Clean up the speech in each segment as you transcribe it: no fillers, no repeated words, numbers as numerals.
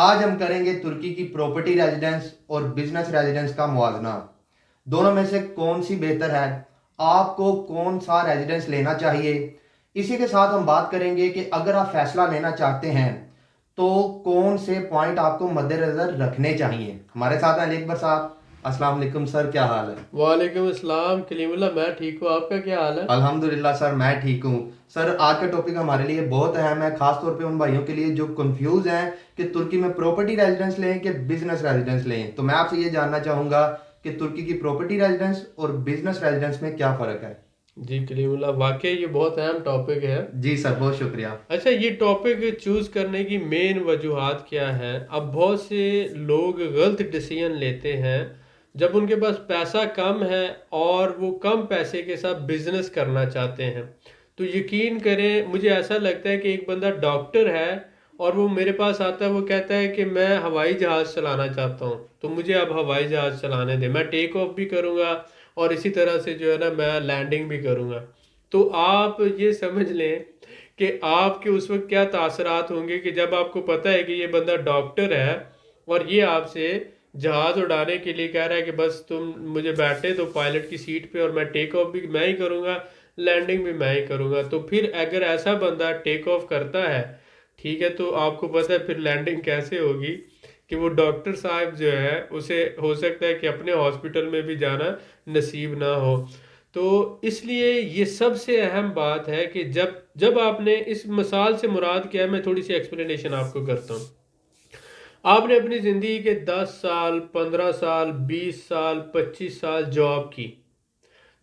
आज हम करेंगे तुर्की की प्रॉपर्टी रेजिडेंस और बिजनेस रेजिडेंस का मुआवजा। दोनों में से कौन सी बेहतर है, आपको कौन सा रेजिडेंस लेना चाहिए। इसी के साथ हम बात करेंगे कि अगर आप फैसला लेना चाहते हैं तो कौन से पॉइंट आपको मद्देनजर रखने चाहिए। हमारे साथ हैं अली अकबर साहब। अस्सलाम वालेकुम सर, क्या हाल है? वालेकुम अस्सलाम कलीमुल्लाह। मैं ठीक हूँ, आपका क्या हाल है? अल्हम्दुलिल्लाह सर, मैं ठीक हूँ। सर, आज का टॉपिक हमारे लिए बहुत अहम है, खास तौर पे उन भाइयों के लिए जो कंफ्यूज हैं कि तुर्की में प्रॉपर्टी रेजिडेंस लें कि बिजनेस रेजिडेंस लें। तो मैं आपसे ये जानना चाहूंगा कि तुर्की की प्रॉपर्टी रेजिडेंस और बिजनेस रेजिडेंस में क्या फ़र्क है। जी कलीमुल्लाह, वाकई ये बहुत अहम टॉपिक है। जी सर, बहुत शुक्रिया। अच्छा, ये टॉपिक चूज़ करने की मेन वजूहात क्या है? अब बहुत से लोग गलत डिसीजन लेते हैं जब उनके पास पैसा कम है और वो कम पैसे के साथ बिजनेस करना चाहते हैं। तो यकीन करें, मुझे ऐसा लगता है कि एक बंदा डॉक्टर है और वो मेरे पास आता है, वो कहता है कि मैं हवाई जहाज़ चलाना चाहता हूँ, तो मुझे अब हवाई जहाज़ चलाने दें, मैं टेक ऑफ भी करूँगा और इसी तरह से जो है ना मैं लैंडिंग भी करूँगा। तो आप ये समझ लें कि आपके उस वक्त क्या तासरात होंगे कि जब आपको पता है कि ये बंदा डॉक्टर है और ये आपसे जहाज़ उड़ाने के लिए कह रहा है कि बस तुम मुझे बैठे दो पायलट की सीट पे और मैं टेक ऑफ भी मैं ही करूँगा, लैंडिंग भी मैं ही करूँगा। तो फिर अगर ऐसा बंदा टेक ऑफ करता है, ठीक है, तो आपको पता है फिर लैंडिंग कैसे होगी कि वो डॉक्टर साहब जो है उसे हो सकता है कि अपने हॉस्पिटल में भी जाना नसीब ना हो। तो इसलिए ये सबसे अहम बात है कि जब जब आपने इस मिसाल से मुराद क्या है, मैं थोड़ी सी एक्सप्लेनेशन आपको करता हूँ। आपने अपनी ज़िंदगी के 10 साल, 15 साल, 20 साल, 25 साल जॉब की।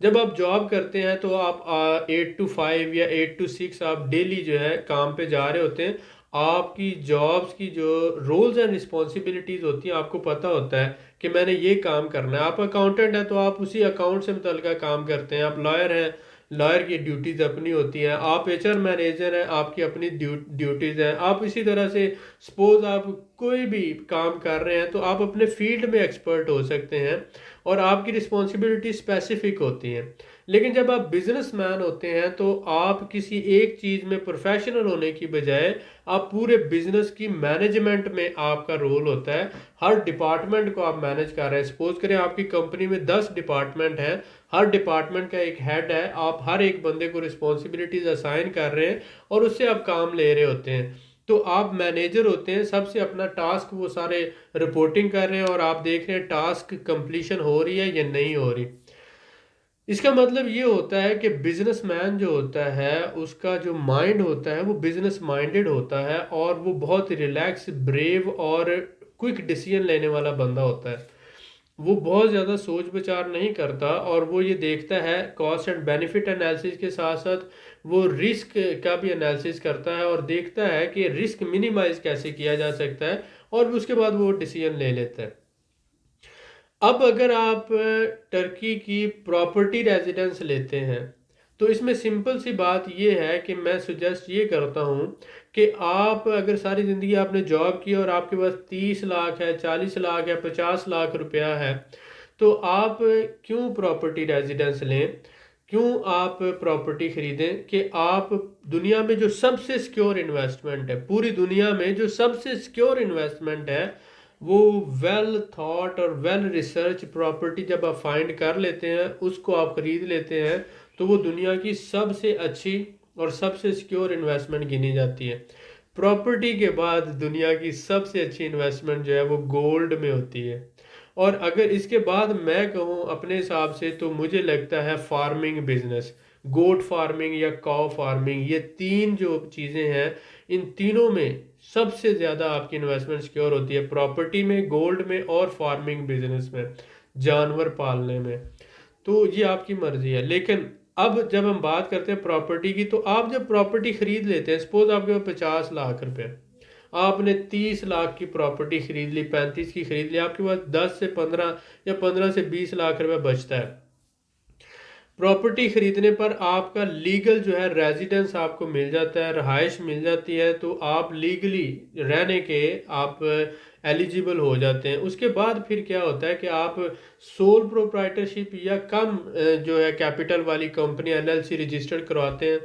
जब आप जॉब करते हैं तो आप 8 to 5 या 8 to 6 आप डेली जो है काम पे जा रहे होते हैं। आपकी जॉब्स की जो रोल्स एंड रिस्पॉन्सिबिलिटीज़ होती हैं आपको पता होता है कि मैंने ये काम करना है। आप अकाउंटेंट हैं तो आप उसी अकाउंट से मुतल्लिका काम करते हैं। आप लॉयर हैं, लॉयर की ड्यूटीज़ अपनी होती हैं। आप एचआर मैनेजर हैं, आपकी अपनी ड्यूटीज़ हैं। आप इसी तरह से सपोज आप कोई भी काम कर रहे हैं तो आप अपने फील्ड में एक्सपर्ट हो सकते हैं और आपकी रिस्पॉन्सिबिलिटी स्पेसिफिक होती हैं। लेकिन जब आप बिजनेसमैन होते हैं तो आप किसी एक चीज़ में प्रोफेशनल होने की बजाय आप पूरे बिजनेस की मैनेजमेंट में आपका रोल होता है। हर डिपार्टमेंट को आप मैनेज कर रहे हैं। सपोज करें आपकी कंपनी में 10 डिपार्टमेंट हैं, हर डिपार्टमेंट का एक हेड है, आप हर एक बंदे को रिस्पॉन्सिबिलिटीज असाइन कर रहे हैं और उससे आप काम ले रहे होते हैं। तो आप मैनेजर होते हैं, सबसे अपना टास्क वो सारे रिपोर्टिंग कर रहे हैं और आप देख रहे हैं टास्क कंप्लीशन हो रही है या नहीं हो रही। इसका मतलब ये होता है कि बिजनेसमैन जो होता है उसका जो माइंड होता है वो बिजनेस माइंडेड होता है और वो बहुत रिलैक्स, ब्रेव और क्विक डिसीजन लेने वाला बंदा होता है। वो बहुत ज़्यादा सोच विचार नहीं करता और वो ये देखता है कॉस्ट एंड बेनिफिट एनालिसिस के साथ साथ वो रिस्क का भी एनालिसिस करता है और देखता है कि रिस्क मिनिमाइज कैसे किया जा सकता है और उसके बाद वो डिसीजन ले लेता है। अब अगर आप टर्की की प्रॉपर्टी रेजिडेंस लेते हैं तो इसमें सिंपल सी बात ये है कि मैं सुजेस्ट ये करता हूँ कि आप अगर सारी ज़िंदगी आपने जॉब की और आपके पास 30 लाख है, 40 लाख है, 50 लाख रुपया है, तो आप क्यों प्रॉपर्टी रेजिडेंस लें? क्यों आप प्रॉपर्टी खरीदें कि आप दुनिया में जो सबसे सिक्योर इन्वेस्टमेंट है, पूरी दुनिया में जो सबसे सिक्योर इन्वेस्टमेंट है, वो वेल थॉट और वेल रिसर्च प्रॉपर्टी जब आप फाइंड कर लेते हैं, उसको आप खरीद लेते हैं, तो वो दुनिया की सबसे अच्छी और सबसे सिक्योर इन्वेस्टमेंट गिनी जाती है। प्रॉपर्टी के बाद दुनिया की सबसे अच्छी इन्वेस्टमेंट जो है वो गोल्ड में होती है। और अगर इसके बाद मैं कहूँ अपने हिसाब से तो मुझे लगता है फार्मिंग बिजनेस, गोट फार्मिंग या काउ फार्मिंग, ये तीन जो चीज़ें हैं, इन तीनों में सबसे ज़्यादा आपकी इन्वेस्टमेंट सिक्योर होती है। प्रॉपर्टी में, गोल्ड में और फार्मिंग बिजनेस में, जानवर पालने में। तो ये आपकी मर्जी है। लेकिन अब जब हम बात करते हैं प्रॉपर्टी की, तो आप जब प्रॉपर्टी खरीद लेते हैं, सपोज आपके पास 50 लाख रुपए, आपने 30 लाख की प्रॉपर्टी खरीद ली, 35 की खरीद ली, आपके पास 10 से 15 या 15 से 20 लाख रुपए बचता है। प्रॉपर्टी खरीदने पर आपका लीगल जो है रेजिडेंस आपको मिल जाता है, रहाइश मिल जाती है, तो आप लीगली रहने के आप एलिजिबल हो जाते हैं। उसके बाद फिर क्या होता है कि आप सोल प्रोप्राइटरशिप या कम जो है कैपिटल वाली कंपनी एलएलसी रजिस्टर्ड करवाते हैं।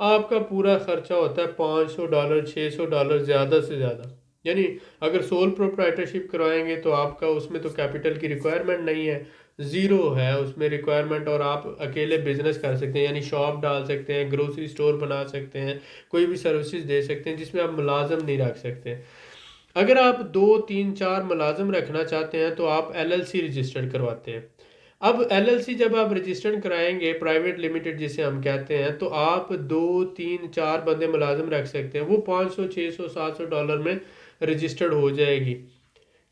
आपका पूरा खर्चा होता है $500, $600 ज़्यादा से ज़्यादा, यानी अगर सोल प्रोप्राइटरशिप करवाएंगे तो आपका उसमें तो कैपिटल की रिक्वायरमेंट नहीं है, ज़ीरो है उसमें रिक्वायरमेंट, और आप अकेले बिजनेस कर सकते हैं, यानी शॉप डाल सकते हैं, ग्रोसरी स्टोर बना सकते हैं, कोई भी सर्विसेज दे सकते हैं जिसमें आप मुलाजम नहीं रख सकते। अगर आप 2 3 4 मुलाजम रखना चाहते हैं तो आप एलएलसी रजिस्टर्ड करवाते हैं। अब एलएलसी जब आप रजिस्टर्ड कराएंगे, प्राइवेट लिमिटेड जिसे हम कहते हैं, तो आप 2 3 4 बंदे मुलाजम रख सकते हैं, वो 500 600 $700 में रजिस्टर्ड हो जाएगी।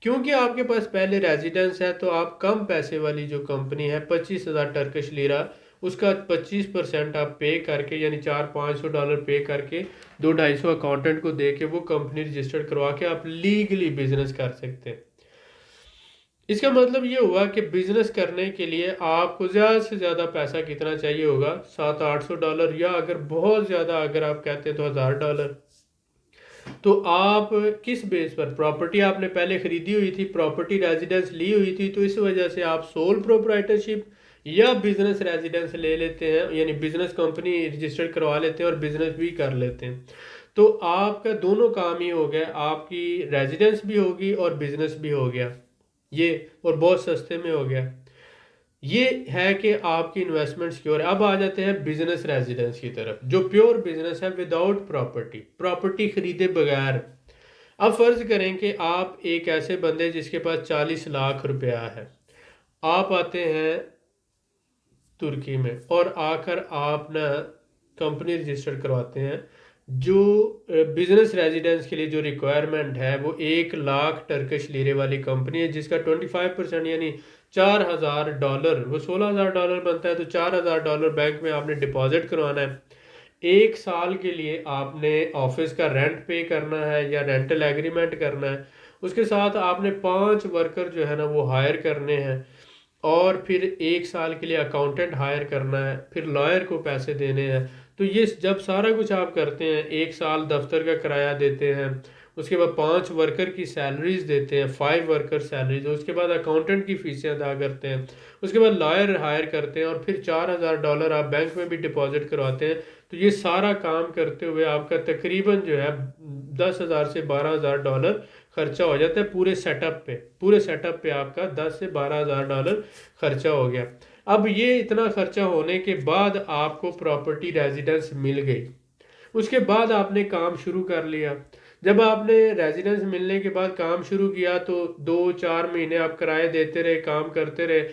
क्योंकि आपके पास पहले रेजिडेंस है तो आप कम पैसे वाली जो कंपनी है, 25,000 टर्किश लीरा, उसका 25% आप पे करके, यानी $400 500 पे करके 200 250 अकाउंटेंट को दे के वो कंपनी रजिस्टर्ड करवा के आप लीगली बिजनेस कर सकते हैं। इसका मतलब ये हुआ कि बिजनेस करने के लिए आपको ज़्यादा से ज़्यादा पैसा कितना चाहिए होगा, $700 800, या अगर बहुत ज़्यादा अगर आप कहते हैं तो $1,000। तो आप किस बेस पर, प्रॉपर्टी आपने पहले खरीदी हुई थी, प्रॉपर्टी रेजिडेंस ली हुई थी, तो इस वजह से आप सोल प्रोप्राइटरशिप या बिजनेस रेजिडेंस ले लेते हैं, यानी बिजनेस कंपनी रजिस्टर्ड करवा लेते हैं और बिजनेस भी कर लेते हैं। तो आपका दोनों काम ही हो गया, आपकी रेजिडेंस भी होगी और बिजनेस भी हो गया ये, और बहुत सस्ते में हो गया। ये है कि आपकी इन्वेस्टमेंट सिक्योर है। अब आ जाते हैं बिजनेस रेजिडेंस की तरफ, जो प्योर बिजनेस है विदाउट प्रॉपर्टी, प्रॉपर्टी खरीदे बगैर। अब फर्ज करें कि आप एक ऐसे बंदे जिसके पास 40 लाख रुपया है, आप आते हैं तुर्की में और आकर आप ना कंपनी रजिस्टर करवाते हैं। जो बिजनेस रेजिडेंस के लिए जो रिक्वायरमेंट है वो 1 लाख टर्किश लीरे वाली कंपनी है, जिसका 25% यानी $4,000, वो $16,000 बनता है, तो $4,000 बैंक में आपने डिपॉजिट करवाना है। 1 साल के लिए आपने ऑफिस का रेंट पे करना है या रेंटल एग्रीमेंट करना है। उसके साथ आपने 5 वर्कर जो है ना वो हायर करने हैं, और फिर 1 साल के लिए अकाउंटेंट हायर करना है, फिर लॉयर को पैसे देने हैं। तो ये जब सारा कुछ आप करते हैं, 1 साल दफ्तर का किराया देते हैं, उसके बाद 5 वर्कर की सैलरीज देते हैं, 5 वर्कर सैलरीज, उसके बाद अकाउंटेंट की फीसें अदा करते हैं, उसके बाद लॉयर हायर करते हैं, और फिर $4,000 आप बैंक में भी डिपॉजिट करवाते हैं। तो ये सारा काम करते हुए आपका तकरीबन जो है 10,000 से $12,000 खर्चा हो जाता है पूरे सेटअप पे। पूरे सेटअप पे आपका 10 से $12,000 खर्चा हो गया। अब ये इतना खर्चा होने के बाद आपको प्रॉपर्टी रेजिडेंस मिल गई, उसके बाद आपने काम शुरू कर लिया। जब आपने रेजिडेंस मिलने के बाद काम शुरू किया तो 2 4 महीने आप किराए देते रहे, काम करते रहे।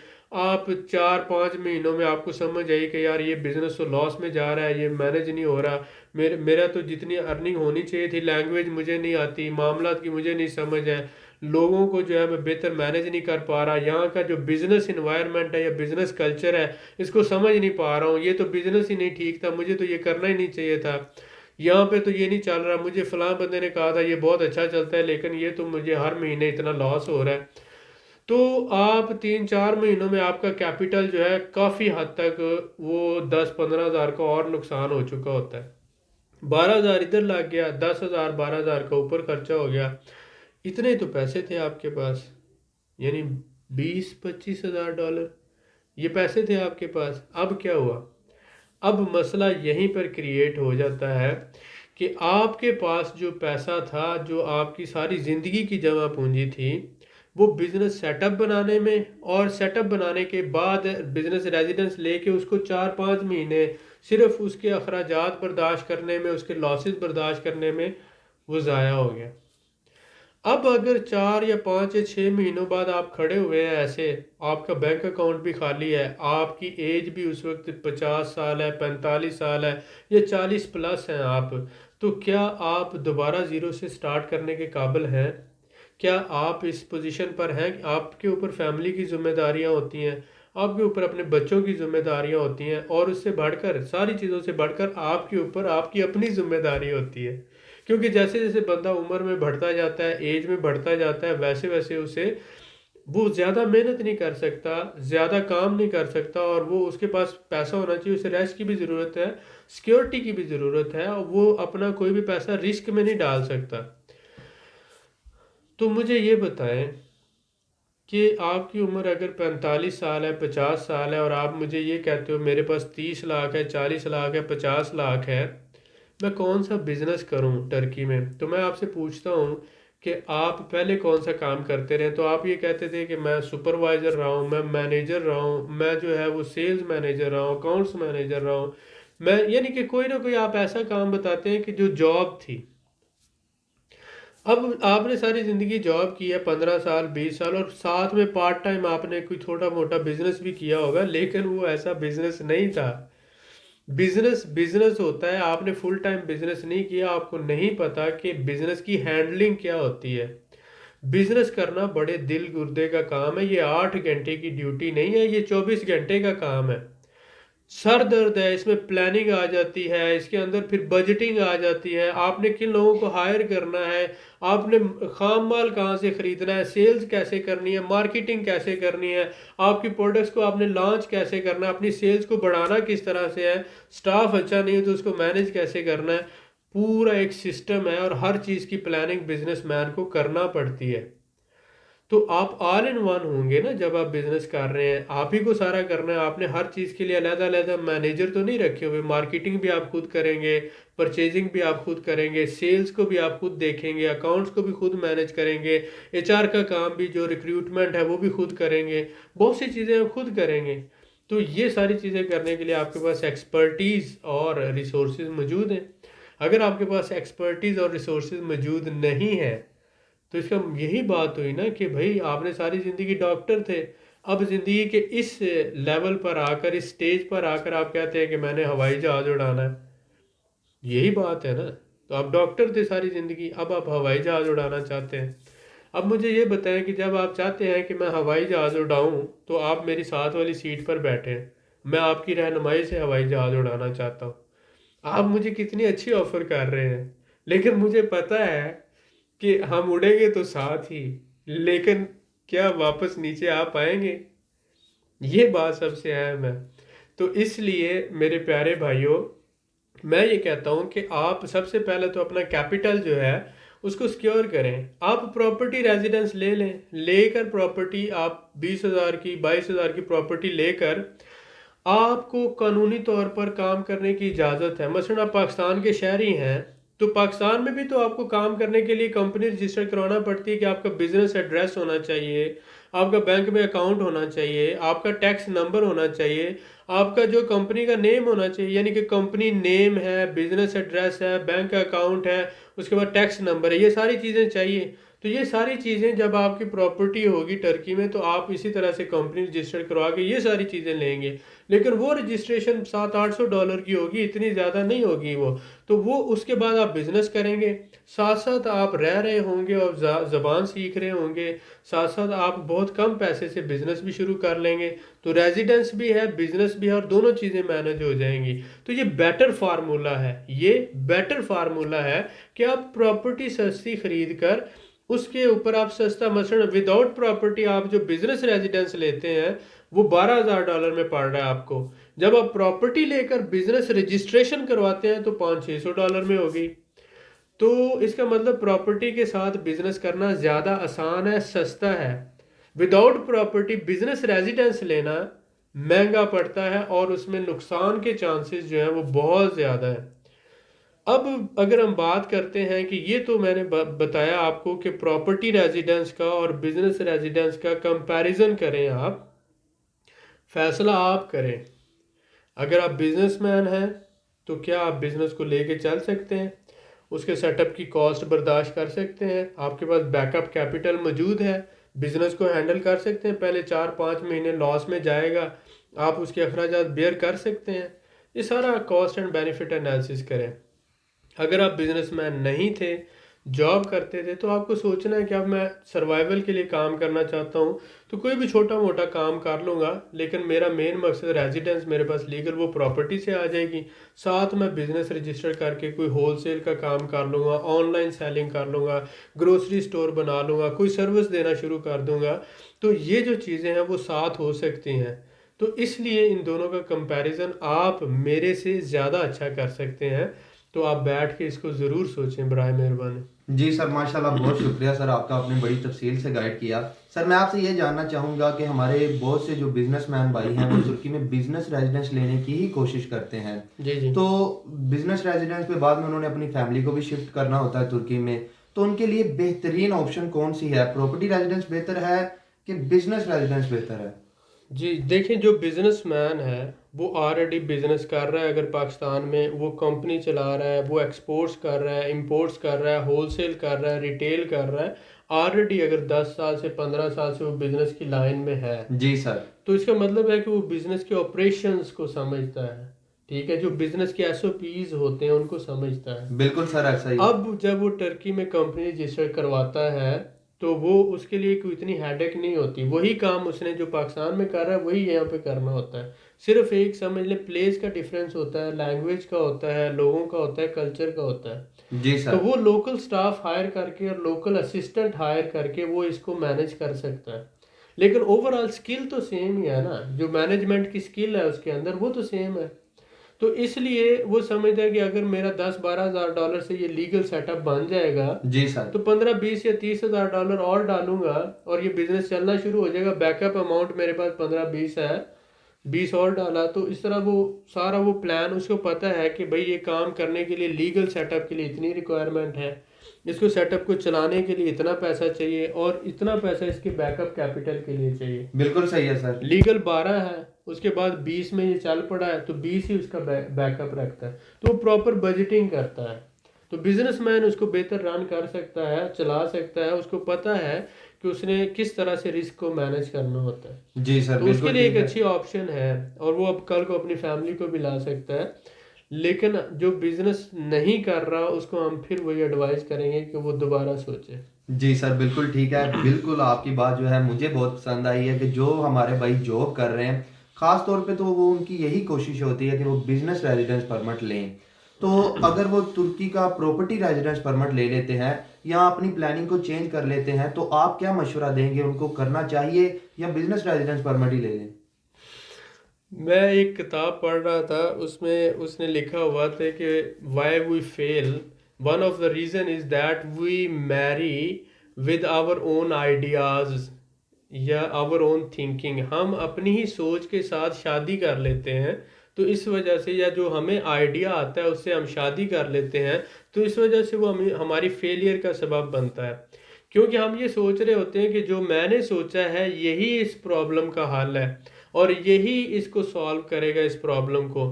आप 4 5 महीनों में आपको समझ आई कि यार ये बिजनेस तो लॉस में जा रहा है, ये मैनेज नहीं हो रहा, मेरा तो जितनी अर्निंग होनी चाहिए थी, लैंग्वेज मुझे नहीं आती, मामलात की मुझे नहीं समझ है, लोगों को जो है मैं बेहतर मैनेज नहीं कर पा रहा, यहाँ का जो बिजनेस इन्वायरमेंट है या बिजनेस कल्चर है इसको समझ नहीं पा रहा हूँ, ये तो बिजनेस ही नहीं ठीक था, मुझे तो ये करना ही नहीं चाहिए था, यहाँ पे तो ये नहीं चल रहा, मुझे फलां बंदे ने कहा था ये बहुत अच्छा चलता है लेकिन ये तो मुझे हर महीने इतना लॉस हो रहा है। तो आप 3 4 महीनों में आपका कैपिटल जो है काफ़ी हद तक वो 10 15 हज़ार का और नुकसान हो चुका होता है। 12,000 इधर लग गया, 10,000 12,000 का ऊपर खर्चा हो गया। इतने तो पैसे थे आपके पास, यानी 20 25 हज़ार डॉलर ये पैसे थे आपके पास। अब क्या हुआ, अब मसला यहीं पर क्रिएट हो जाता है कि आपके पास जो पैसा था, जो आपकी सारी ज़िंदगी की जमा पूंजी थी, वो बिज़नेस सेटअप बनाने में, और सेटअप बनाने के बाद बिज़नेस रेजिडेंस लेके उसको 4 5 महीने सिर्फ उसके अखराजात बर्दाश्त करने में, उसके लॉसेस बर्दाश्त करने में वो ज़ाया हो गया। अब अगर 4 या 5 या 6 महीनों बाद आप खड़े हुए हैं ऐसे, आपका बैंक अकाउंट भी खाली है, आपकी एज भी उस वक्त 50 साल है, 45 साल है, या 40 प्लस हैं आप, तो क्या आप दोबारा ज़ीरो से स्टार्ट करने के काबिल हैं? क्या आप इस पोजीशन पर हैं? आपके ऊपर फैमिली की जिम्मेदारियां होती हैं, आपके ऊपर अपने बच्चों की जिम्मेदारियां होती हैं, और उससे बढ़कर, सारी चीज़ों से बढ़कर आपके ऊपर आपकी अपनी जिम्मेदारी होती है। क्योंकि जैसे जैसे बंदा उम्र में बढ़ता जाता है, एज में बढ़ता जाता है, वैसे वैसे उसे वो ज़्यादा मेहनत नहीं कर सकता, ज़्यादा काम नहीं कर सकता, और वो उसके पास पैसा होना चाहिए, उसे रेस्ट की भी ज़रूरत है, सिक्योरिटी की भी ज़रूरत है, और वो अपना कोई भी पैसा रिस्क में नहीं डाल सकता। तो मुझे ये बताएं कि आपकी उम्र अगर 45 साल है, 50 साल है, और आप मुझे ये कहते हो मेरे पास 30 लाख है, 40 लाख है, 50 लाख है, मैं कौन सा बिजनेस करूं टर्की में? तो मैं आपसे पूछता हूं कि आप पहले कौन सा काम करते रहे। तो आप ये कहते थे कि मैं सुपरवाइज़र रहा हूँ, मैं मैनेजर रहा हूँ, मैं जो है वो सेल्स मैनेजर रहा हूँ, अकाउंट्स मैनेजर रहा हूँ, मैं, यानी कि कोई ना कोई आप ऐसा काम बताते हैं कि जो जॉब थी। अब आपने सारी ज़िंदगी जॉब की है, 15 साल 20 साल, और साथ में पार्ट टाइम आपने कोई छोटा मोटा बिजनेस भी किया होगा, लेकिन वो ऐसा बिजनेस नहीं था। बिजनेस बिजनेस होता है, आपने फुल टाइम बिजनेस नहीं किया, आपको नहीं पता कि बिजनेस की हैंडलिंग क्या होती है। बिजनेस करना बड़े दिल गुर्दे का काम है, ये 8 घंटे की ड्यूटी नहीं है, ये 24 घंटे का काम है। सर दर्द है, इसमें प्लानिंग आ जाती है, इसके अंदर फिर बजटिंग आ जाती है, आपने किन लोगों को हायर करना है, आपने खाम माल कहाँ से खरीदना है, सेल्स कैसे करनी है, मार्केटिंग कैसे करनी है, आपकी प्रोडक्ट्स को आपने लॉन्च कैसे करना है, अपनी सेल्स को बढ़ाना किस तरह से है, स्टाफ अच्छा नहीं है तो उसको मैनेज कैसे करना है। पूरा एक सिस्टम है और हर चीज़ की प्लानिंग बिजनेसमैन को करना पड़ती है। तो आप ऑल इन वन होंगे ना जब आप बिजनेस कर रहे हैं, आप ही को सारा करना है। आपने हर चीज़ के लिए अलग अलग मैनेजर तो नहीं रखे हुए, मार्केटिंग भी आप खुद करेंगे, परचेजिंग भी आप खुद करेंगे, सेल्स को भी आप खुद देखेंगे, अकाउंट्स को भी खुद मैनेज करेंगे, एचआर का काम भी, जो रिक्रूटमेंट है वो भी खुद करेंगे, बहुत सी चीज़ें आप खुद करेंगे। तो ये सारी चीज़ें करने के लिए आपके पास एक्सपर्टीज़ और रिसोर्सेज मौजूद हैं। अगर आपके पास एक्सपर्टीज़ और रिसोर्सेज मौजूद नहीं है, तो इसका यही बात हुई ना कि भाई आपने सारी ज़िंदगी डॉक्टर थे, अब ज़िंदगी के इस लेवल पर आकर, इस स्टेज पर आकर आप कहते हैं कि मैंने हवाई जहाज़ उड़ाना है। यही बात है ना। तो आप डॉक्टर थे सारी ज़िंदगी, अब आप हवाई जहाज़ उड़ाना चाहते हैं। अब मुझे ये बताएं कि जब आप चाहते हैं कि मैं हवाई जहाज़ उड़ाऊं, तो आप मेरी साथ वाली सीट पर बैठे हैं, मैं आपकी रहनुमाई से हवाई जहाज़ उड़ाना चाहता हूँ। आप मुझे कितनी अच्छी ऑफ़र कर रहे हैं, लेकिन मुझे पता है कि हम उड़ेंगे तो साथ ही, लेकिन क्या वापस नीचे आ पाएंगे? ये बात सबसे अहम है। तो इसलिए मेरे प्यारे भाइयों, मैं ये कहता हूँ कि आप सबसे पहले तो अपना कैपिटल जो है उसको सिक्योर करें। आप प्रॉपर्टी रेजिडेंस ले लें, लेकर प्रॉपर्टी आप 20,000 की 22,000 की प्रॉपर्टी लेकर आपको कानूनी तौर पर काम करने की इजाज़त है। मसलन आप पाकिस्तान के शहरी हैं, तो पाकिस्तान में भी तो आपको काम करने के लिए कंपनी रजिस्टर करवाना पड़ती है कि आपका बिजनेस एड्रेस होना चाहिए, आपका बैंक में अकाउंट होना चाहिए, आपका टैक्स नंबर होना चाहिए, आपका जो कंपनी का नेम होना चाहिए, यानी कि कंपनी नेम है, बिजनेस एड्रेस है, बैंक अकाउंट है, उसके बाद टैक्स नंबर है, ये सारी चीज़ें चाहिए। तो ये सारी चीज़ें जब आपकी प्रॉपर्टी होगी टर्की में, तो आप इसी तरह से कंपनी रजिस्टर करवा के ये सारी चीज़ें लेंगे। लेकिन वो रजिस्ट्रेशन 700-800 डॉलर की होगी, इतनी ज़्यादा नहीं होगी वो। तो वो उसके बाद आप बिज़नेस करेंगे, साथ साथ आप रह रहे होंगे और ज़बान सीख रहे होंगे, साथ साथ आप बहुत कम पैसे से बिज़नेस भी शुरू कर लेंगे। तो रेजिडेंस भी है, बिज़नेस भी है, और दोनों चीज़ें मैनेज हो जाएंगी। तो ये बेटर फार्मूला है, ये बेटर फार्मूला है कि आप प्रॉपर्टी सस्ती खरीद कर उसके ऊपर आप सस्ता, मसलन विदाउट प्रॉपर्टी आप जो बिजनेस रेजिडेंस लेते हैं वो 12,000 डॉलर में पड़ रहा है आपको। जब आप प्रॉपर्टी लेकर बिजनेस रजिस्ट्रेशन करवाते हैं तो 500-600 डॉलर में होगी। तो इसका मतलब प्रॉपर्टी के साथ बिजनेस करना ज़्यादा आसान है, सस्ता है। विदाउट प्रॉपर्टी बिजनेस रेजिडेंस लेना महंगा पड़ता है और उसमें नुकसान के चांसेस जो हैं वो बहुत ज़्यादा है। अब अगर हम बात करते हैं कि ये तो मैंने बताया आपको कि प्रॉपर्टी रेजिडेंस का और बिजनेस रेजिडेंस का कंपैरिजन करें आप, फैसला आप करें। अगर आप बिजनेसमैन हैं तो क्या आप बिजनेस को लेके चल सकते हैं, उसके सेटअप की कॉस्ट बर्दाश्त कर सकते हैं, आपके पास बैकअप कैपिटल मौजूद है, बिजनेस को हैंडल कर सकते हैं, पहले 4-5 महीने लॉस में जाएगा, आप उसके अखराजात बेयर कर सकते हैं। ये सारा कॉस्ट एंड बेनिफिट एनालिसिस करें। अगर आप बिजनेसमैन नहीं थे, जॉब करते थे, तो आपको सोचना है कि अब मैं सर्वाइवल के लिए काम करना चाहता हूँ, तो कोई भी छोटा मोटा काम कर लूँगा, लेकिन मेरा मेन मकसद रेजिडेंस मेरे पास लीगल वो प्रॉपर्टी से आ जाएगी, साथ में बिजनेस रजिस्टर करके कोई होलसेल का काम कर लूँगा, ऑनलाइन सेलिंग कर लूँगा, ग्रोसरी स्टोर बना लूँगा, कोई सर्विस देना शुरू कर दूँगा। तो ये जो चीज़ें हैं वो साथ हो सकती हैं। तो इसलिए इन दोनों का कंपैरिजन आप मेरे से ज़्यादा अच्छा कर सकते हैं। तो आप बैठ के इसको ज़रूर सोचें, बराए मेहरबानी। जी सर, माशाल्लाह, बहुत शुक्रिया सर आपका, आपने बड़ी तफसील से गाइड किया। सर मैं आपसे ये जानना चाहूँगा कि हमारे बहुत से जो बिजनेसमैन भाई हैं वो तुर्की में बिजनेस रेजिडेंस लेने की ही कोशिश करते हैं। जी जी। तो बिजनेस रेजिडेंस पे बाद में उन्होंने अपनी फैमिली को भी शिफ्ट करना होता है तुर्की में। तो उनके लिए बेहतरीन ऑप्शन कौन सी है? प्रॉपर्टी रेजिडेंस बेहतर है कि बिजनेस रेजिडेंस बेहतर है? जी देखें, जो बिजनेसमैन है वो ऑलरेडी बिजनेस कर रहा है, अगर पाकिस्तान में वो कंपनी चला रहा है, वो एक्सपोर्ट्स कर रहा है, इंपोर्ट्स कर रहा है, होलसेल कर रहा है, रिटेल कर रहा है, ऑलरेडी अगर 10 साल से 15 साल से वो बिजनेस की लाइन में है, जी सर। तो इसका मतलब है कि वो बिजनेस के ऑपरेशंस को समझता है। ठीक है, जो बिजनेस के एसओपीज होते हैं उनको समझता है। बिल्कुल सर, ऐसा ही। अब जब वो टर्की में कंपनी रजिस्टर करवाता है तो वो उसके लिए कोई इतनी हेडेक नहीं होती। वही काम उसने जो पाकिस्तान में कर रहा है वही यहाँ पे करना होता है। सिर्फ एक समझ ले प्लेस का डिफरेंस होता है, लैंग्वेज का होता है, लोगों का होता है, कल्चर का होता है। जी तो सर। वो लोकल स्टाफ हायर करके और लोकल असिस्टेंट हायर करके वो इसको मैनेज कर सकता है। लेकिन ओवरऑल स्किल तो सेम ही है ना, जो मैनेजमेंट की स्किल है उसके अंदर वो तो सेम है। तो इसलिए वो समझता है कि अगर मेरा 10-12 हज़ार डॉलर से ये लीगल सेटअप बन जाएगा जी सर। तो 15-20 या 30 हज़ार डॉलर और डालूंगा और ये बिजनेस चलना शुरू हो जाएगा। बैकअप अमाउंट मेरे पास 15-20 है, 20 और डाला, तो इस तरह वो सारा वो प्लान उसको पता है कि भाई ये काम करने के लिए लीगल सेटअप के लिए इतनी रिक्वायरमेंट है, इसको सेटअप को चलाने के लिए इतना पैसा चाहिए और इतना पैसा इसके बैकअप कैपिटल के लिए चाहिए। बिल्कुल सही है सर। लीगल 12 है, उसके बाद 20 में ये चल पड़ा है तो 20 ही उसका बैकअप रखता है, तो वो प्रॉपर बजटिंग करता है। तो बिजनेसमैन उसको बेहतर रन कर सकता है, चला सकता है, उसको पता है कि उसने किस तरह से रिस्क को मैनेज करना होता है। जी सर, तो उसके बिल्कुल लिए ठीक एक है। अच्छी ऑप्शन है और वो अब कल को अपनी फैमिली को भी ला सकता है। लेकिन जो बिजनेस नहीं कर रहा उसको हम फिर वही एडवाइस करेंगे कि वो दोबारा सोचे। जी सर, बिल्कुल ठीक है। बिल्कुल आपकी बात जो है मुझे बहुत पसंद आई है कि जो हमारे भाई जॉब कर रहे हैं, ख़ास तौर पे तो वो उनकी यही कोशिश होती है कि वो बिजनेस रेजिडेंस परमिट लें। तो अगर वो तुर्की का प्रॉपर्टी रेजिडेंस परमिट ले लेते हैं या अपनी प्लानिंग को चेंज कर लेते हैं, तो आप क्या मशवरा देंगे? उनको करना चाहिए या बिजनेस रेजिडेंस परमिट ही ले लें? मैं एक किताब पढ़ रहा था, उसमें उसने लिखा हुआ था कि why we fail, one of the reason is that we marry with our own ideas या आवर ओन थिंकिंग। हम अपनी ही सोच के साथ शादी कर लेते हैं, तो इस वजह से, या जो हमें आइडिया आता है उससे हम शादी कर लेते हैं, तो इस वजह से वो हमें हमारी फेलियर का सबब बनता है। क्योंकि हम ये सोच रहे होते हैं कि जो मैंने सोचा है यही इस प्रॉब्लम का हल है और यही इसको सॉल्व करेगा इस प्रॉब्लम को।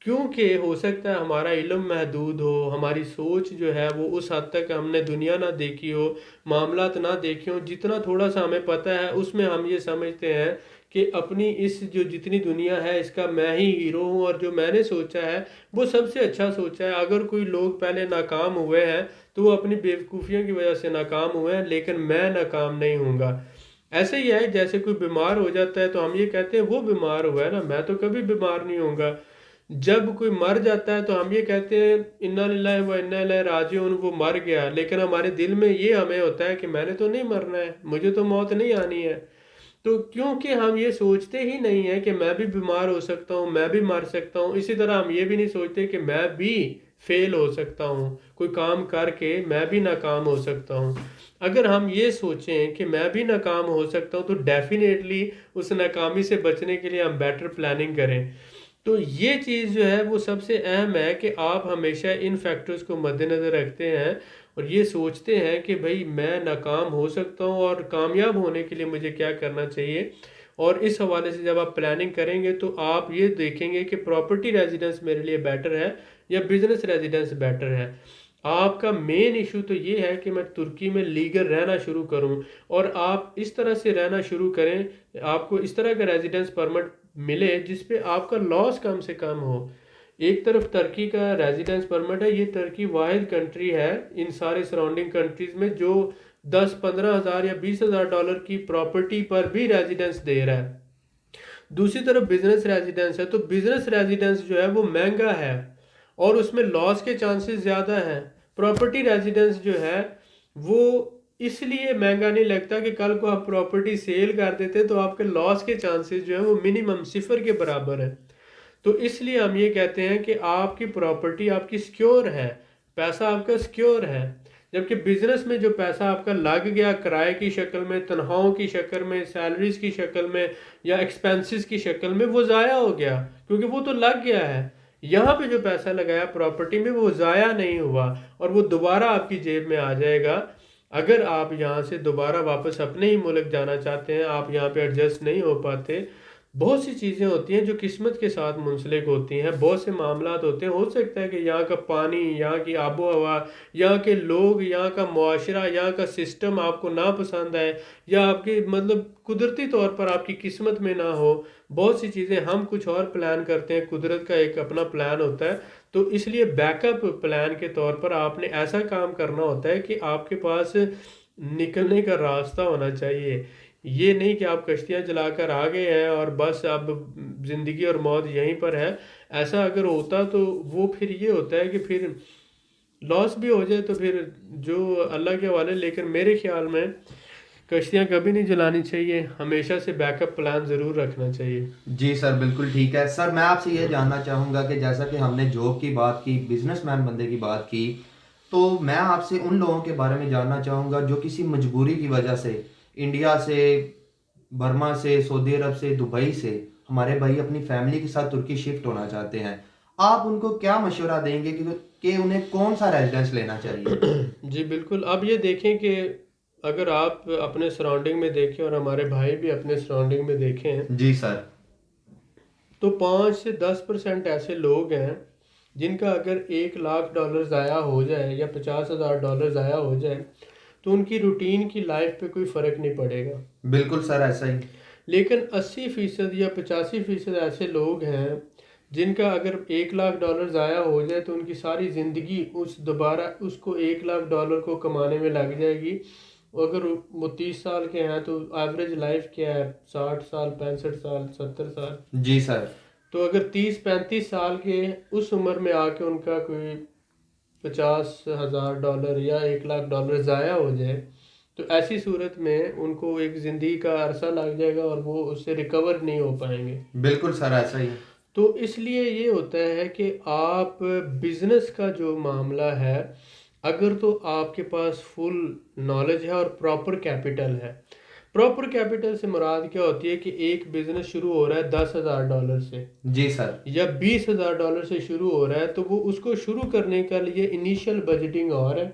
क्योंकि हो सकता है हमारा इल्म महदूद हो, हमारी सोच जो है वो उस हद तक हमने दुनिया ना देखी हो, मामलात ना देखे हो, जितना थोड़ा सा हमें पता है उसमें हम ये समझते हैं कि अपनी इस जो जितनी दुनिया है इसका मैं ही हीरो हूँ और जो मैंने सोचा है वो सबसे अच्छा सोचा है। अगर कोई लोग पहले नाकाम हुए हैं तो वो अपनी बेवकूफ़ियों की वजह से नाकाम हुए हैं, लेकिन मैं नाकाम नहीं हूँगा। ऐसे ही है, जैसे कोई बीमार हो जाता है तो हम ये कहते हैं वो बीमार हुआ है ना, मैं तो कभी बीमार नहीं होऊंगा। जब कोई मर जाता है तो हम ये कहते हैं इन्ना लिल्लाहि व इन्ना इलैहि राजिऊन, वो मर गया, लेकिन हमारे दिल में ये हमें होता है कि मैंने तो नहीं मरना है, मुझे तो मौत नहीं आनी है। तो क्योंकि हम ये सोचते ही नहीं है कि मैं भी बीमार हो सकता हूँ, मैं भी मर सकता हूँ, इसी तरह हम ये भी नहीं सोचते कि मैं भी फेल हो सकता हूँ, कोई काम करके मैं भी नाकाम हो सकता हूँ। अगर हम ये सोचें कि मैं भी नाकाम हो सकता हूँ तो डेफिनेटली उस नाकामी से बचने के लिए हम बेटर प्लानिंग करें। तो ये चीज़ जो है वो सबसे अहम है कि आप हमेशा इन फैक्टर्स को मद्देनज़र रखते हैं और ये सोचते हैं कि भाई मैं नाकाम हो सकता हूँ और कामयाब होने के लिए मुझे क्या करना चाहिए। और इस हवाले से जब आप प्लानिंग करेंगे तो आप ये देखेंगे कि प्रॉपर्टी रेजिडेंस मेरे लिए बेटर है या बिजनेस रेजिडेंस बेटर है। आपका मेन इशू तो ये है कि मैं तुर्की में लीगल रहना शुरू करूं और आप इस तरह से रहना शुरू करें, आपको इस तरह का रेजिडेंस परमिट मिले जिस पे आपका लॉस कम से कम हो। एक तरफ तुर्की का रेजिडेंस परमिट है, ये तुर्की वाहिद कंट्री है इन सारे सराउंडिंग कंट्रीज में जो 10-15 हज़ार या 20 हज़ार डॉलर की प्रॉपर्टी पर भी रेजिडेंस दे रहा है। दूसरी तरफ बिजनेस रेजिडेंस है, तो बिजनेस रेजिडेंस जो है वो महंगा है और उसमें लॉस के चांसेस ज़्यादा हैं। प्रॉपर्टी रेजिडेंस जो है वो इसलिए महंगा नहीं लगता कि कल को आप प्रॉपर्टी सेल कर देते तो आपके लॉस के चांसेस जो है वो मिनिमम सिफर के बराबर है। तो इसलिए हम ये कहते हैं कि आपकी प्रॉपर्टी आपकी सिक्योर है, पैसा आपका सिक्योर है। जबकि बिजनेस में जो पैसा आपका लग गया किराए की शक्ल में, तनख्वाहों की शक्ल में, सैलरीज की शक्ल में या एक्सपेंसेस की शक्ल में, वो ज़ाया हो गया क्योंकि वो तो लग गया है। यहाँ पे जो पैसा लगाया प्रॉपर्टी में वो ज़ाया नहीं हुआ और वो दोबारा आपकी जेब में आ जाएगा। अगर आप यहाँ से दोबारा वापस अपने ही मुल्क जाना चाहते हैं, आप यहाँ पे एडजस्ट नहीं हो पाते, बहुत सी चीज़ें होती हैं जो किस्मत के साथ मुंसलिक होती हैं, बहुत से मामलात होते हैं। हो सकता है कि यहाँ का पानी, यहाँ की आबो हवा, यहाँ के लोग, यहाँ का मुआशरा, यहाँ का सिस्टम आपको ना पसंद आए, या आपकी मतलब कुदरती तौर पर आपकी किस्मत में ना हो। बहुत सी चीज़ें हम कुछ और प्लान करते हैं, कुदरत का एक अपना प्लान होता है। तो इसलिए बैकअप प्लान के तौर पर आपने ऐसा काम करना होता है कि आपके पास निकलने का रास्ता होना चाहिए। ये नहीं कि आप कश्तियाँ चलाकर आ गए हैं और बस अब ज़िंदगी और मौत यहीं पर है। ऐसा अगर होता तो वो फिर ये होता है कि फिर लॉस भी हो जाए तो फिर जो अल्लाह के हवाले। लेकिन मेरे ख्याल में कश्तियाँ कभी नहीं जलानी चाहिए, हमेशा से बैकअप प्लान ज़रूर रखना चाहिए। जी सर, बिल्कुल ठीक है सर। मैं आपसे ये जानना चाहूँगा कि जैसा कि हमने जॉब की बात की, बिजनेसमैन बंदे की बात की, तो मैं आपसे उन लोगों के बारे में जानना चाहूँगा जो किसी मजबूरी की वजह से इंडिया से, बर्मा से, सऊदी अरब से, दुबई से हमारे भाई अपनी फैमिली के साथ तुर्की शिफ्ट होना चाहते हैं। आप उनको क्या मशवरा देंगे कि उन्हें कौन सा रेजिडेंस लेना चाहिए? जी बिल्कुल। अब ये देखें कि अगर आप अपने सराउंडिंग में देखें और हमारे भाई भी अपने सराउंडिंग में देखें, जी सर। तो 5 से 10% ऐसे लोग हैं जिनका अगर $1 लाख ज़ाया हो जाए या $50,000 ज़ाया हो जाए तो उनकी रूटीन की लाइफ पे कोई फ़र्क नहीं पड़ेगा। बिल्कुल सर, ऐसा ही। लेकिन 80% या 85% ऐसे लोग हैं जिनका अगर $1 लाख ज़ाया हो जाए तो उनकी सारी ज़िंदगी उस दोबारा उसको $1 लाख को कमाने में लग जाएगी। अगर वो 30 साल के हैं तो एवरेज लाइफ क्या है, 60 साल, 65 साल, 70 साल। जी सर। तो अगर 30-35 साल के उस उम्र में आके उनका कोई $50,000 या $1 लाख ज़ाया हो जाए तो ऐसी सूरत में उनको एक ज़िंदगी का अरसा लग जाएगा और वो उससे रिकवर नहीं हो पाएंगे। बिल्कुल सर, ऐसा ही। तो इसलिए ये होता है कि आप बिजनेस का जो मामला है, अगर तो आपके पास फुल नॉलेज है और प्रॉपर कैपिटल है। प्रॉपर कैपिटल से मुराद क्या होती है कि एक बिजनेस शुरू हो रहा है $10,000 से जी सर। या $20,000 से शुरू हो रहा है, तो वो उसको शुरू करने के लिए इनिशियल बजटिंग और है।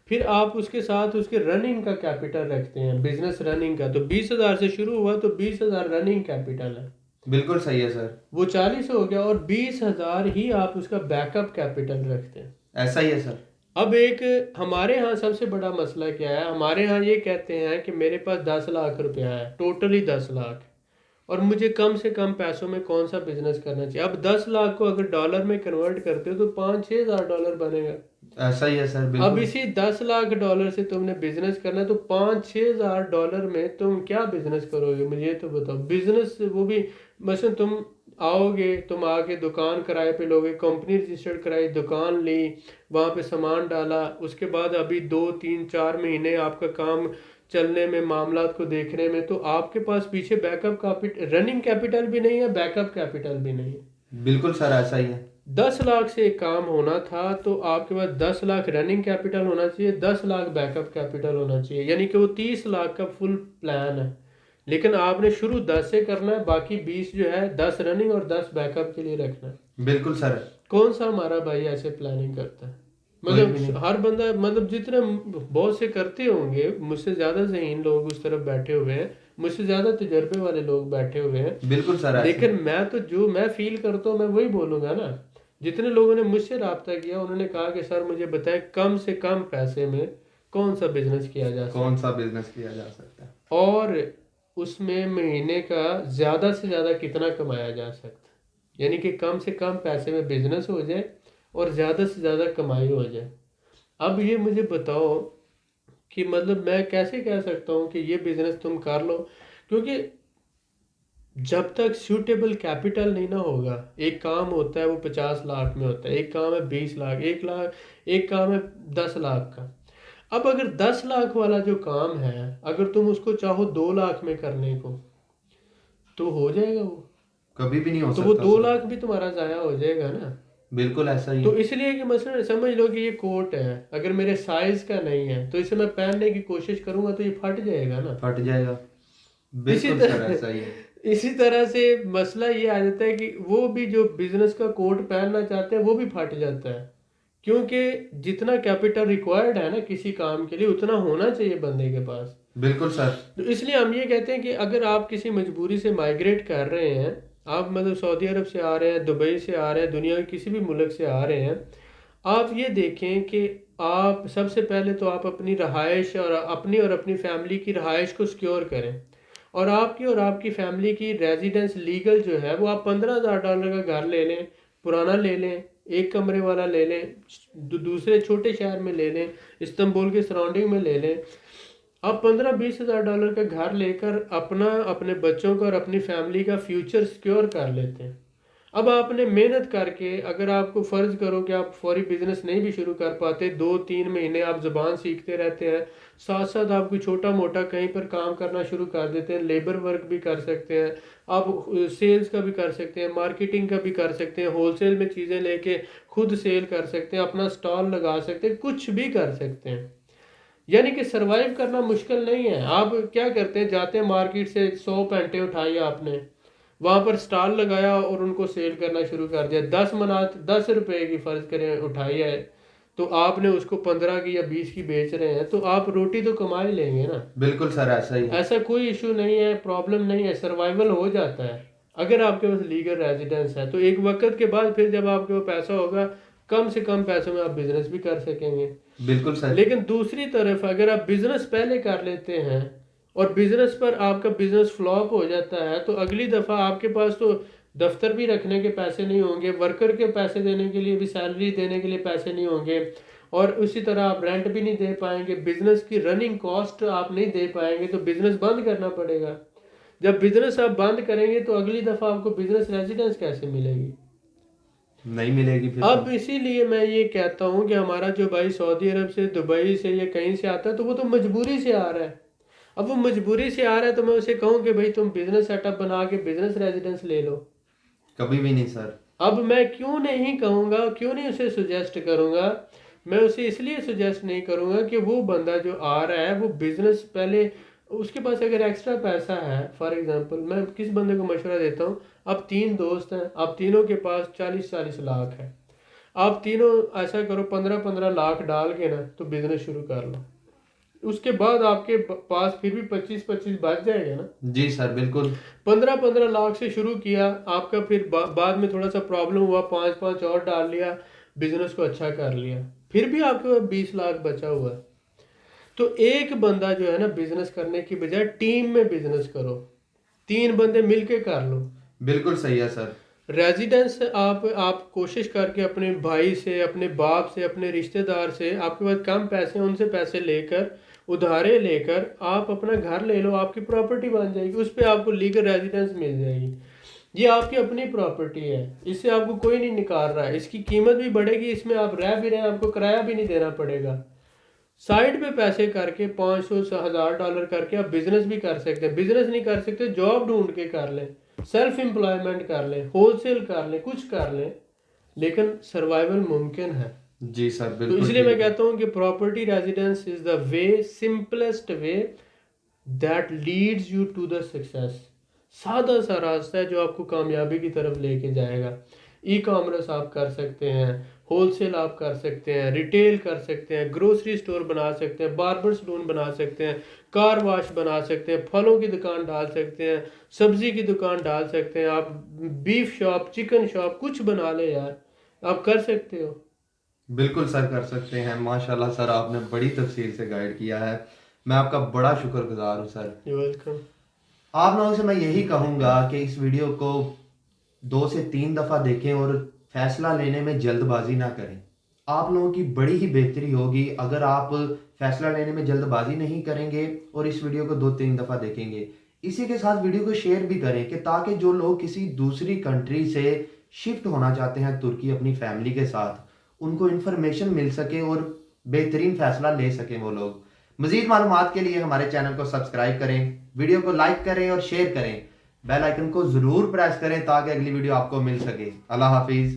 फिर आप उसके साथ उसके रनिंग का कैपिटल रखते हैं, बिजनेस रनिंग का। तो 20,000 से शुरू हुआ तो 20,000 रनिंग कैपिटल है, बिल्कुल सही है सर। वो 40 हो गया और 20,000 ही आप उसका बैकअप कैपिटल रखते हैं। ऐसा ही है सर। अब एक हमारे यहाँ सबसे बड़ा मसला क्या है, हमारे यहाँ ये कहते हैं कि मेरे पास 10 लाख रुपया है, टोटली 10 लाख, और मुझे कम से कम पैसों में कौन सा बिजनेस करना चाहिए। अब 10 लाख को अगर डॉलर में कन्वर्ट करते हो तो $5-6 हज़ार बनेगा। ऐसा ही है सर, अब बिल्कुल। इसी $10 लाख से तुमने बिजनेस करना है तो $5-6 हज़ार में तुम क्या बिजनेस करोगे, मुझे ये तो बताओ। बिजनेस वो भी मसलन तुम आओगे, तुम आके दुकान किराए पे लोगे, कंपनी रजिस्टर्ड कराई, दुकान ली, वहाँ पे सामान डाला, उसके बाद अभी 2-3-4 महीने आपका काम चलने में, मामलात को देखने में, तो आपके पास पीछे बैकअप कैपिटल, रनिंग कैपिटल भी नहीं है, बैकअप कैपिटल भी नहीं है। बिल्कुल सर, ऐसा ही है। 10 लाख से एक काम होना था तो आपके पास 10 लाख रनिंग कैपिटल होना चाहिए, 10 लाख बैकअप कैपिटल होना चाहिए, यानी कि वो 30 लाख का फुल प्लान है। लेकिन आपने शुरू 10 से करना है, बाकी 20 जो है 10 रनिंग और 10 बैकअप के लिए रखना है। बिल्कुल सर। कौन सा हमारा भाई ऐसे प्लानिंग करता है? कोई भी नहीं। मतलब हर बंदा, मतलब जितने बहुत से करते होंगे, मुझसे ज़्यादा ज़हीन लोग उस तरफ बैठे हुए हैं, मुझसे ज़्यादा तजुर्बे वाले लोग बैठे हुए हैं। बिल्कुल सर, ऐसा ही। लेकिन मैं तो जो मैं फील करता हूँ मैं वही बोलूँगा ना। जितने लोगों ने मुझसे रब्ता किया उन्होंने कहा कि सर मुझे बताएं कम से कम पैसे में कौन सा बिजनेस किया जा सकता कौन सा बिजनेस किया जा सकता है है और उसमें महीने का ज़्यादा से ज़्यादा कितना कमाया जा सकता है, यानी कि कम से कम पैसे में बिजनेस हो जाए और ज़्यादा से ज़्यादा कमाई हो जाए। अब ये मुझे बताओ कि मतलब मैं कैसे कह सकता हूँ कि ये बिजनेस तुम कर लो, क्योंकि जब तक सूटेबल कैपिटल नहीं ना होगा। एक काम होता है वो 50 लाख में होता है, एक काम है 20 लाख, 1 लाख, एक काम है 10 लाख का। अब अगर 10 लाख वाला जो काम है अगर तुम उसको चाहो 2 लाख में करने को तो हो जाएगा वो, कभी भी नहीं हो तो वो सकता 2 सर। लाख भी तुम्हारा ज़ाया हो जाएगा ना। बिल्कुल ऐसा ही तो है। इसलिए कि मसलन समझ लो कि ये कोट है, अगर मेरे साइज का नहीं है तो इसे मैं पहनने की कोशिश करूंगा तो ये फट जाएगा ना। फट जाएगा। इसी बिल्कुल सर, तरह ऐसा ही है। इसी तरह से मसला ये आ जाता है कि वो भी जो बिजनेस का कोट पहनना चाहते हैं वो भी फट जाता है, क्योंकि जितना कैपिटल रिक्वायर्ड है ना किसी काम के लिए उतना होना चाहिए बंदे के पास। बिल्कुल सर। तो इसलिए हम ये कहते हैं कि अगर आप किसी मजबूरी से माइग्रेट कर रहे हैं, आप मतलब सऊदी अरब से आ रहे हैं, दुबई से आ रहे हैं, दुनिया के किसी भी मुल्क से आ रहे हैं, आप ये देखें कि आप सबसे पहले तो आप अपनी रहाइश और अपनी फैमिली की रहाइश को सिक्योर करें। और आपकी फैमिली की रेजिडेंस लीगल जो है वो आप $15,000 का घर ले लें, पुराना ले लें, एक कमरे वाला ले लें, दूसरे छोटे शहर में ले लें, इस्तांबुल के सराउंडिंग में ले लें। आप 15-20 हज़ार डॉलर का घर लेकर अपना, अपने बच्चों का और अपनी फैमिली का फ्यूचर सिक्योर कर लेते हैं। अब आपने मेहनत करके, अगर आपको फ़र्ज़ करो कि आप फौरी बिजनेस नहीं भी शुरू कर पाते, 2-3 महीने आप ज़बान सीखते रहते हैं, साथ साथ आप कोई छोटा मोटा कहीं पर काम करना शुरू कर देते हैं, लेबर वर्क भी कर सकते हैं, आप सेल्स का भी कर सकते हैं, मार्केटिंग का भी कर सकते हैं, होलसेल में चीज़ें लेके खुद सेल कर सकते हैं, अपना स्टॉल लगा सकते हैं, कुछ भी कर सकते हैं। यानी कि सरवाइव करना मुश्किल नहीं है। आप क्या करते हैं, जाते हैं मार्केट से 100 पैंटें उठाई आपने, वहाँ पर स्टॉल लगाया और उनको सेल करना शुरू कर दिया। 10 रुपए की फ़र्ज करें उठाई है, तो आपने उसको 15 की या 20 की बेच रहे हैं, तो आप रोटी तो कमा ही लेंगे ना। बिल्कुल सर, ऐसा ही है। ऐसा कोई इशू नहीं है, प्रॉब्लम नहीं है, सर्वाइवल हो जाता है अगर आपके पास लीगल रेजिडेंस है। तो एक वक्त के बाद फिर जब आपके पास पैसा होगा, कम से कम पैसों में आप बिजनेस भी कर सकेंगे। बिल्कुल सर। लेकिन दूसरी तरफ अगर आप बिजनेस पहले कर लेते हैं और बिजनेस पर आपका बिजनेस फ्लॉप हो जाता है, तो अगली दफ़ा आपके पास तो दफ्तर भी रखने के पैसे नहीं होंगे, वर्कर के पैसे देने के लिए भी, सैलरी देने के लिए पैसे नहीं होंगे, और उसी तरह आप रेंट भी नहीं दे पाएंगे, बिजनेस की रनिंग कॉस्ट आप नहीं दे पाएंगे, तो बिजनेस बंद करना पड़ेगा। जब बिजनेस आप बंद करेंगे तो अगली दफ़ा आपको बिजनेस रेजिडेंस कैसे मिलेगी? नहीं मिलेगी फिर अब तो। इसीलिए मैं ये कहता हूँ कि हमारा जो भाई सऊदी अरब से, दुबई से या कहीं से आता है, तो वो तो मजबूरी से आ रहा है। अब वो मजबूरी से आ रहा है तो मैं उसे कहूँ कि भाई तुम बिजनेस सेटअप बना के बिजनेस रेजिडेंस ले लो। कभी भी नहीं सर। अब मैं क्यों नहीं कहूँगा, क्यों नहीं उसे सुजेस्ट करूँगा? मैं उसे इसलिए सुजेस्ट नहीं करूँगा कि वो बंदा जो आ रहा है वो बिजनेस पहले, उसके पास अगर एक्स्ट्रा पैसा है, फॉर एग्जांपल मैं किस बंदे को मशवरा देता हूँ, अब 3 दोस्त हैं, आप तीनों के पास 40-40 लाख है, आप तीनों ऐसा करो 15-15 लाख डाल के ना तो बिजनेस शुरू कर लो। उसके बाद आपके पास फिर भी 25-25 बच जाएगा ना। जी सर, बिल्कुल। 15-15 लाख से शुरू किया आपका, फिर बाद में थोड़ा सा प्रॉब्लम हुआ, 5-5 और डाल लिया, बिजनेस को अच्छा कर लिया, फिर भी आपके पास 20 लाख बचा हुआ है। तो एक बंदा जो है ना, बिजनेस करने की बजाय टीम में बिजनेस करो, 3 बंदे मिलके कर लो। बिल्कुल सही है सर। रेजिडेंस आप कोशिश करके अपने भाई से, अपने बाप से, अपने रिश्तेदार से, आपके पास कम पैसे हैं उनसे पैसे लेकर, उधारे लेकर आप अपना घर ले लो, आपकी प्रॉपर्टी बन जाएगी, उस पर आपको लीगल रेजिडेंस मिल जाएगी। ये आपकी अपनी प्रॉपर्टी है, इससे आपको कोई नहीं निकाल रहा है, इसकी कीमत भी बढ़ेगी, इसमें आप रह भी रहे हैं, आपको किराया भी नहीं देना पड़ेगा। साइड पे पैसे करके $500-1000 करके आप बिजनेस भी कर सकते हैं। बिजनेस नहीं कर सकते, जॉब ढूंढ के कर लें, सेल्फ एम्प्लॉयमेंट कर लें, होलसेल कर लें, कुछ कर लें, लेकिन सर्वाइवल मुमकिन है। जी सर, तो बिल्कुल इसलिए मैं ठीक है। कहता हूँ कि property residence is the way, simplest way that leads you to the success. सादा सा रास्ता है जो आपको कामयाबी की तरफ लेके जाएगा। ई कॉमर्स आप कर सकते हैं, होलसेल आप कर सकते हैं, रिटेल कर सकते हैं, ग्रोसरी स्टोर बना सकते हैं, बार्बर सलून बना सकते हैं, कार वॉश बना सकते हैं, फलों की दुकान डाल सकते हैं, सब्जी की दुकान डाल सकते हैं, आप बीफ शॉप, चिकन शॉप, कुछ बना ले यार, आप कर सकते हो। बिल्कुल सर, कर सकते हैं। माशाल्लाह सर, आपने बड़ी तफसील से गाइड किया है, मैं आपका बड़ा शुक्रगुजार हूँ सर। You welcome. आप लोगों से मैं यही कहूँगा कि इस वीडियो को 2 से 3 दफ़ा देखें और फैसला लेने में जल्दबाजी ना करें। आप लोगों की बड़ी ही बेहतरी होगी अगर आप फैसला लेने में जल्दबाजी नहीं करेंगे और इस वीडियो को 2-3 दफ़ा देखेंगे। इसी के साथ वीडियो को शेयर भी करें कि ताकि जो लोग किसी दूसरी कंट्री से शिफ्ट होना चाहते हैं तुर्की अपनी फैमिली के साथ, उनको इन्फॉर्मेशन मिल सके और बेहतरीन फैसला ले सकें वो लोग। मज़ीद मालूमात के लिए हमारे चैनल को सब्सक्राइब करें, वीडियो को लाइक करें और शेयर करें, बेल आइकन को ज़रूर प्रेस करें ताकि अगली वीडियो आपको मिल सके। अल्लाह हाफिज़।